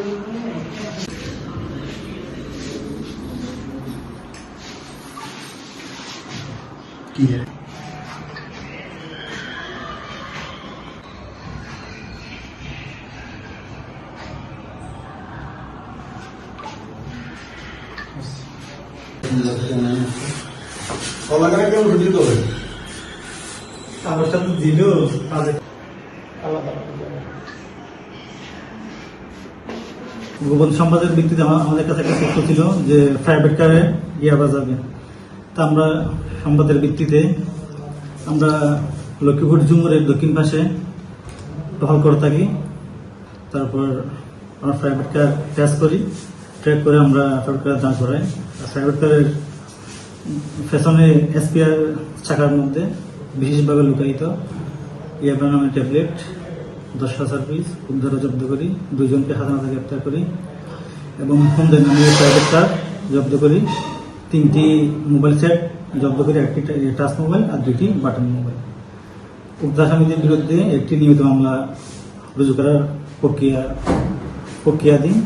की है কলাকারে কেউ ছুটি দেবে আমার সাথে দিল কাজে গোপন সম্পাদের ভিত্তিতে আমাদের কাছে একটা তথ্য ছিল যে প্রাইভেট কারে ইয়াবা যাবে। তা আমরা সম্পাদের ভিত্তিতে আমরা লক্ষ্মীপুর জুমুরের দক্ষিণ পাশে টহল করে থাকি। তারপর আমরা প্রাইভেট কার ট্র্যাক করে আমরা প্রাইভেট কার দাঁড় করাই। প্রাইভেট কারের পেছনে এসপিআর চাকার মধ্যে বিশেষভাবে লুকায়িত ইয়াবা নামের ট্যাবলেট 10,000 পিস উদ্ধার জব্দ করি, 2 জনকে হাতে গ্রেপ্তার করি এবং হোমদের নামে প্রাইভেট কার জব্দ করি, 3টি মোবাইল সেট জব্দ করি, 1টি টাচ মোবাইল আর 2টি বাটন মোবাইল। উক্ত আসামিদের বিরুদ্ধে একটি নিয়মিত মামলা রুজু করার প্রক্রিয়াধীন।